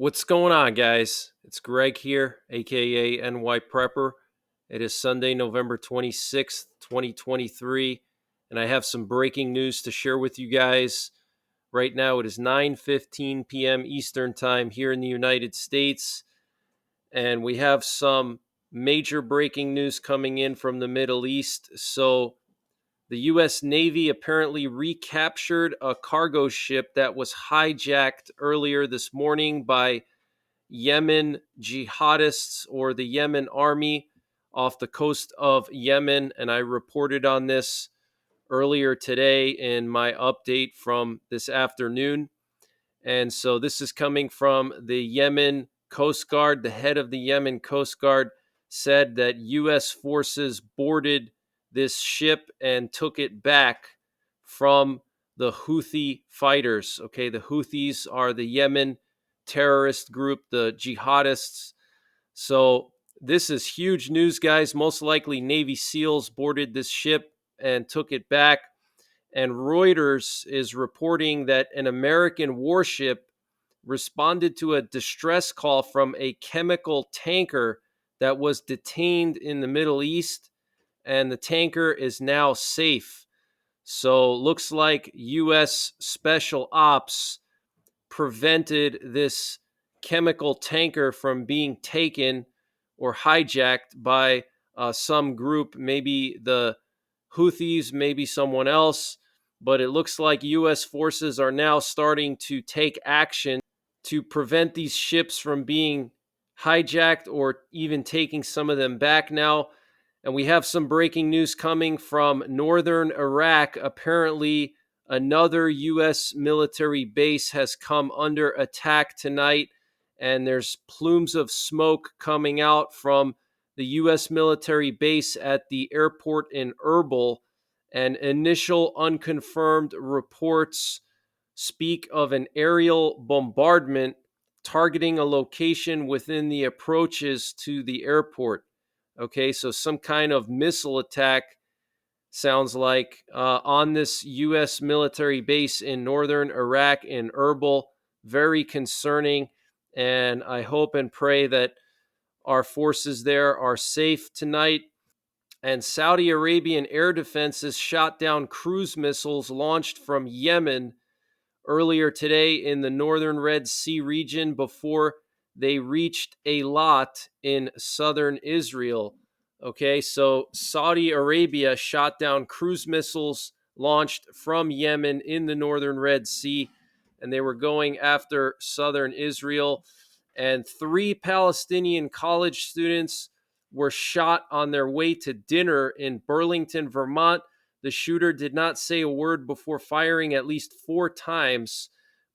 What's going on, guys? It's Greg here, aka NYPrepper. It is Sunday, November 26th, 2023, and I have some breaking news to share with you guys. Right now, it is 9:15 p.m. Eastern Time here in the United States, and we have some major breaking news coming in from the Middle East. So, the U.S. Navy apparently recaptured a cargo ship that was hijacked earlier this morning by Yemen jihadists or the Yemen army off the coast of Yemen. And I reported on this earlier today in my update from this afternoon. And so this is coming from the Yemen Coast Guard. The head of the Yemen Coast Guard said that U.S. forces boarded this ship and took it back from the Houthi fighters. Okay, the Houthis are the Yemen terrorist group, the jihadists. So this is huge news, guys. Most likely Navy SEALs boarded this ship and took it back. And Reuters is reporting that an American warship responded to a distress call from a chemical tanker that was detained in the Middle East, and the tanker is now safe. So looks like U.S. Special Ops prevented this chemical tanker from being taken or hijacked by some group, maybe the Houthis, maybe someone else. But it looks like U.S. forces are now starting to take action to prevent these ships from being hijacked or even taking some of them back now. And we have some breaking news coming from northern Iraq. Apparently, another U.S. military base has come under attack tonight, and there's plumes of smoke coming out from the U.S. military base at the airport in Erbil. And initial unconfirmed reports speak of an aerial bombardment targeting a location within the approaches to the airport. Okay, so some kind of missile attack sounds like on this U.S. military base in northern Iraq in Erbil. Very concerning, and I hope and pray that our forces there are safe tonight. And Saudi Arabian air defenses shot down cruise missiles launched from Yemen earlier today in the northern Red Sea region before they reached Eilat in southern Israel. Okay, so Saudi Arabia shot down cruise missiles launched from Yemen in the northern Red Sea, and they were going after southern Israel. And 3 Palestinian college students were shot on their way to dinner in Burlington, Vermont. The shooter did not say a word before firing at least 4 times.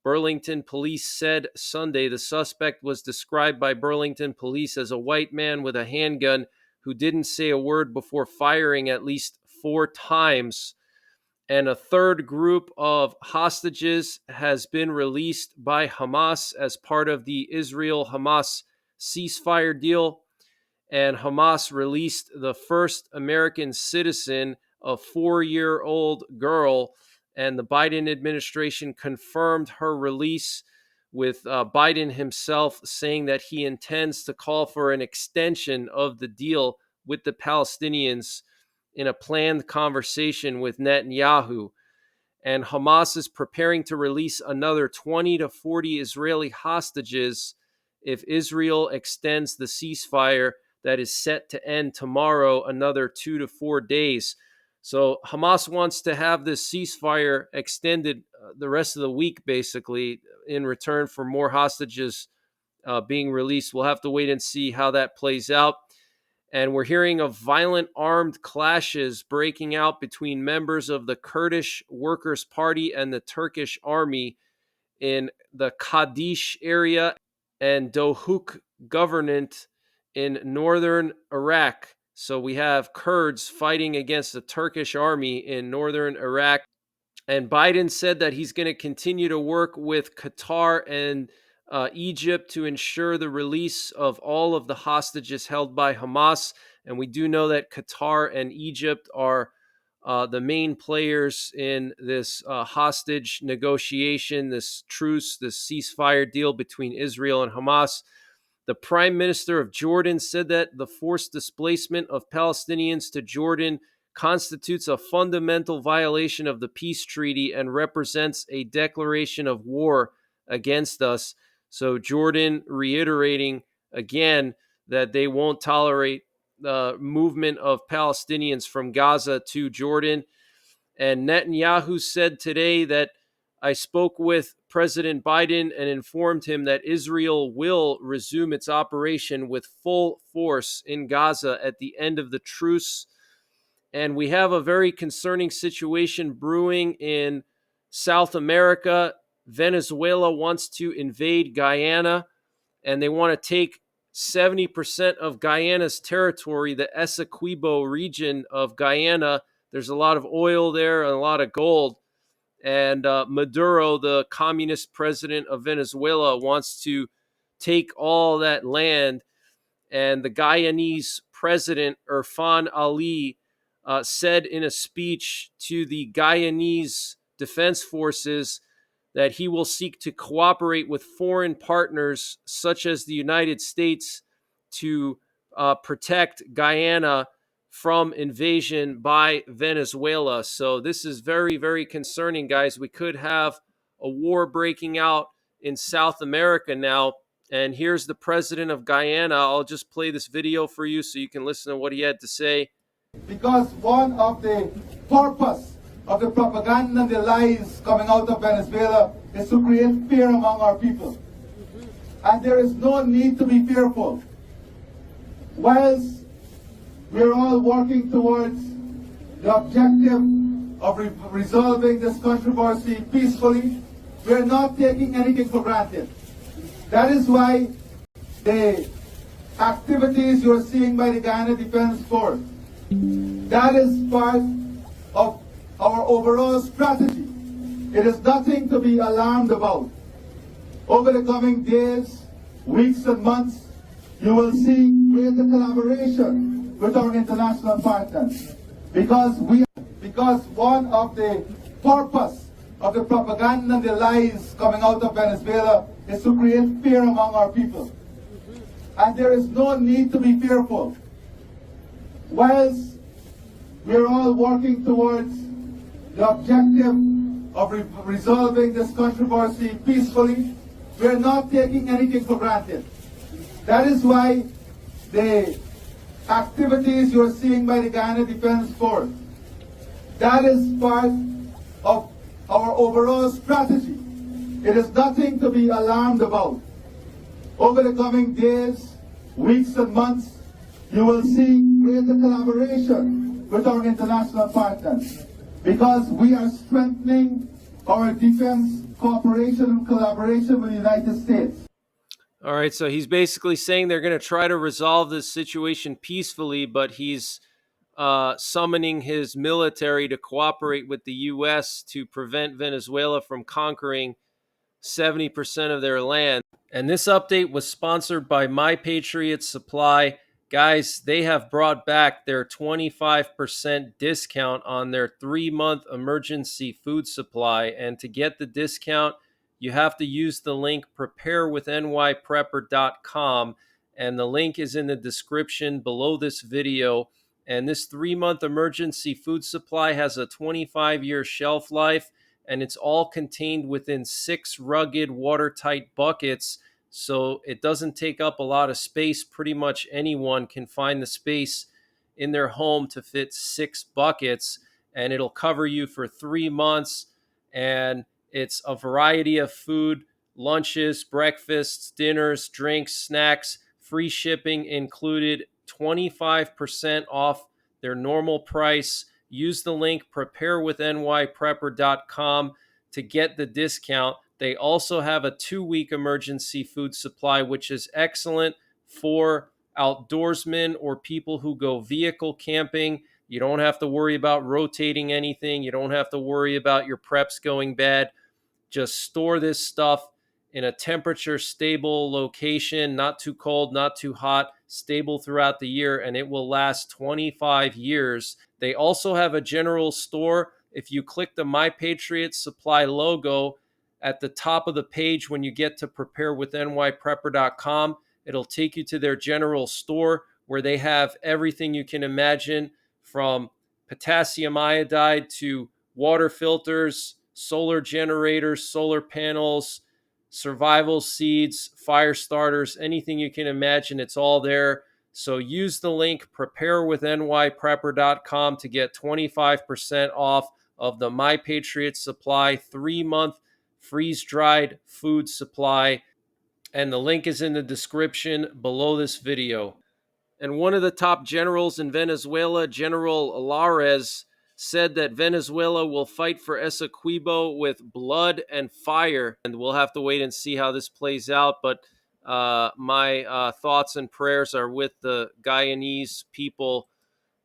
Burlington police said Sunday the suspect was described by Burlington police as a white man with a handgun who didn't say a word before firing at least 4 times. And a third group of hostages has been released by Hamas as part of the Israel-Hamas ceasefire deal. And Hamas released the first American citizen, a 4-year-old girl, and the Biden administration confirmed her release, with Biden himself saying that he intends to call for an extension of the deal with the Palestinians in a planned conversation with Netanyahu. And Hamas is preparing to release another 20 to 40 Israeli hostages if Israel extends the ceasefire that is set to end tomorrow, another 2 to 4 days. So Hamas wants to have this ceasefire extended the rest of the week, basically, in return for more hostages being released. We'll have to wait and see how that plays out. And we're hearing of violent armed clashes breaking out between members of the Kurdish Workers' Party and the Turkish army in the Qadish area and Dohuk governorate in northern Iraq. So we have Kurds fighting against the Turkish army in northern Iraq. And Biden said that he's going to continue to work with Qatar and Egypt to ensure the release of all of the hostages held by Hamas. And we do know that Qatar and Egypt are the main players in this hostage negotiation, this truce, this ceasefire deal between Israel and Hamas. The Prime Minister of Jordan said that the forced displacement of Palestinians to Jordan constitutes a fundamental violation of the peace treaty and represents a declaration of war against us. So Jordan reiterating again that they won't tolerate the movement of Palestinians from Gaza to Jordan. And Netanyahu said today that I spoke with President Biden and informed him that Israel will resume its operation with full force in Gaza at the end of the truce. And we have a very concerning situation brewing in South America. Venezuela wants to invade Guyana, and they want to take 70% of Guyana's territory, the Essequibo region of Guyana. There's a lot of oil there and a lot of gold. And Maduro, the communist president of Venezuela, wants to take all that land. And the Guyanese president, Irfan Ali, said in a speech to the Guyanese Defense Forces that he will seek to cooperate with foreign partners such as the United States to protect Guyana from invasion by Venezuela. So this is very, very concerning, guys. We could have a war breaking out in South America now. And here's the president of Guyana. I'll just play this video for you so you can listen to what he had to say. Because one of the purpose of the propaganda and the lies coming out of Venezuela is to create fear among our people. And there is no need to be fearful. Whilst we're all working towards the objective of resolving this controversy peacefully, we're not taking anything for granted. That is why the activities you're seeing by the Guyana Defense Force, that is part of our overall strategy. It is nothing to be alarmed about. Over the coming days, weeks and months, you will see greater collaboration with our international partners. Because one of the purpose of the propaganda and the lies coming out of Venezuela is to create fear among our people. And there is no need to be fearful. Whilst we're all working towards the objective of resolving this controversy peacefully, we're not taking anything for granted. That is why the activities you're seeing by the Guyana Defense Force, that is part of our overall strategy. It is nothing to be alarmed about. Over the coming days, weeks and months, you will see greater collaboration with our international partners because we are strengthening our defense cooperation and collaboration with the United States. All right, so he's basically saying they're going to try to resolve this situation peacefully, but he's summoning his military to cooperate with the U.S. to prevent Venezuela from conquering 70% of their land. And this update was sponsored by Patriot Supply. Guys, they have brought back their 25% discount on their 3-month emergency food supply. And to get the discount, you have to use the link preparewithNYPrepper.com. And the link is in the description below this video. And this 3-month emergency food supply has a 25-year shelf life, and it's all contained within 6 rugged, watertight buckets. So it doesn't take up a lot of space. Pretty much anyone can find the space in their home to fit 6 buckets, and it'll cover you for 3 months. And it's a variety of food, lunches, breakfasts, dinners, drinks, snacks, free shipping included, 25% off their normal price. Use the link preparewithNYPrepper.com to get the discount. They also have a 2-week emergency food supply, which is excellent for outdoorsmen or people who go vehicle camping. You don't have to worry about rotating anything. You don't have to worry about your preps going bad. Just store this stuff in a temperature stable location, not too cold, not too hot, stable throughout the year, and it will last 25 years. They also have a general store. If you click the My Patriot Supply logo at the top of the page when you get to preparewithnyprepper.com, it'll take you to their general store where they have everything you can imagine, from potassium iodide to water filters, solar generators, solar panels, survival seeds, fire starters, anything you can imagine, it's all there. So use the link preparewithnyprepper.com to get 25% off of the My Patriot Supply 3-month freeze-dried food supply. And the link is in the description below this video. And one of the top generals in Venezuela, General Alares, said that Venezuela will fight for Essequibo with blood and fire. And we'll have to wait and see how this plays out. But my thoughts and prayers are with the Guyanese people.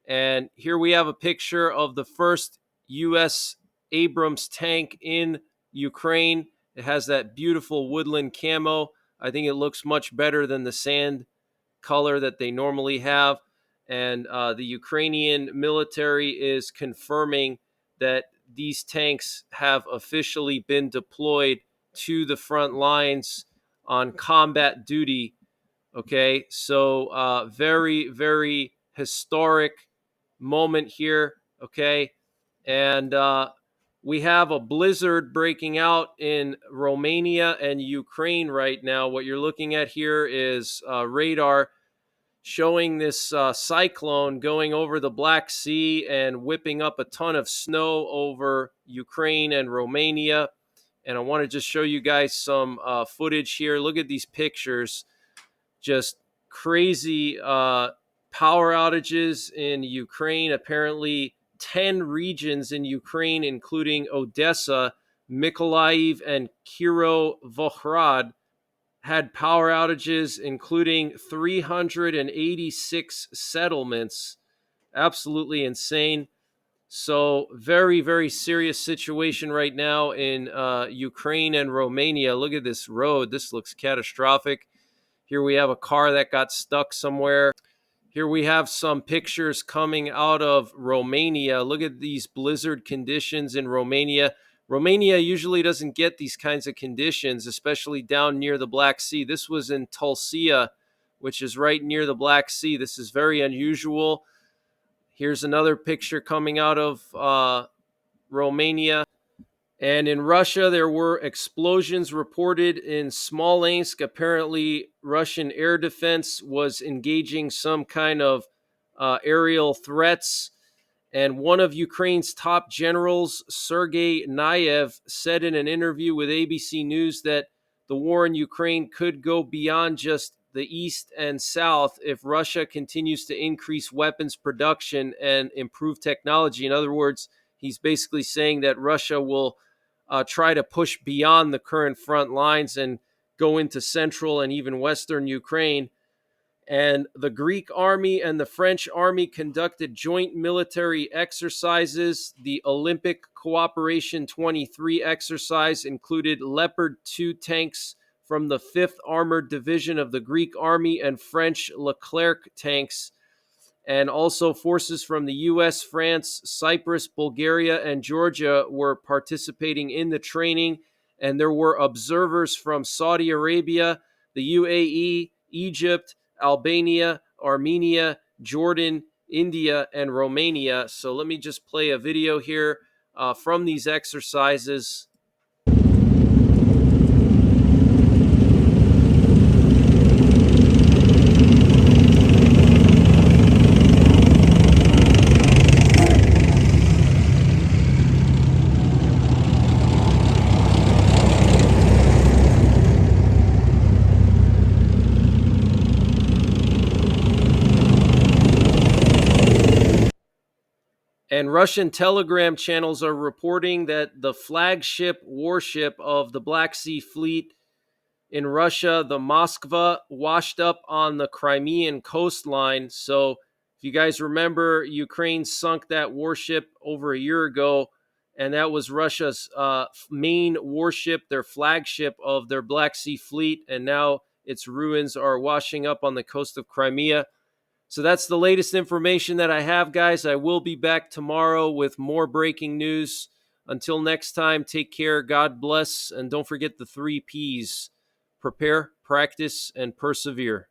And here we have a picture of the first U.S. Abrams tank in Ukraine. It has that beautiful woodland camo. I think it looks much better than the sand color that they normally have. And the Ukrainian military is confirming that these tanks have officially been deployed to the front lines on combat duty. Okay, so very, very historic moment here. Okay, and we have a blizzard breaking out in Romania and Ukraine right now. What you're looking at here is radar showing this cyclone going over the Black Sea and whipping up a ton of snow over Ukraine and Romania. And I want to just show you guys some footage here. Look at these pictures. Just crazy power outages in Ukraine. Apparently 10 regions in Ukraine, including Odessa, Mykolaiv, and Kirovohrad, had power outages, including 386 settlements. Absolutely insane. So very, very serious situation right now in Ukraine and Romania. Look at this road. This looks catastrophic. Here we have a car that got stuck somewhere. Here we have some pictures coming out of Romania. Look at these blizzard conditions in Romania. Romania usually doesn't get these kinds of conditions, especially down near the Black Sea. This was in Tulcea, which is right near the Black Sea. This is very unusual. Here's another picture coming out of Romania. And in Russia, there were explosions reported in Smolensk. Apparently, Russian air defense was engaging some kind of aerial threats. And one of Ukraine's top generals, Sergei Nayev, said in an interview with ABC News that the war in Ukraine could go beyond just the east and south if Russia continues to increase weapons production and improve technology. In other words, he's basically saying that Russia will try to push beyond the current front lines and go into central and even western Ukraine. And the Greek army and the French army conducted joint military exercises. The Olympic Cooperation 23 exercise included Leopard 2 tanks from the 5th Armored Division of the Greek army and French Leclerc tanks, and also forces from the US, France, Cyprus, Bulgaria, and Georgia were participating in the training. And there were observers from Saudi Arabia, the UAE, Egypt, Albania, Armenia, Jordan, India, and Romania. So let me just play a video here from these exercises. And Russian Telegram channels are reporting that the flagship warship of the Black Sea Fleet in Russia, the Moskva, washed up on the Crimean coastline. So if you guys remember, Ukraine sunk that warship over a year ago, and that was Russia's main warship, their flagship of their Black Sea fleet, and now its ruins are washing up on the coast of Crimea. So that's the latest information that I have, guys. I will be back tomorrow with more breaking news. Until next time, take care, God bless, and don't forget the 3 Ps: prepare, practice, and persevere.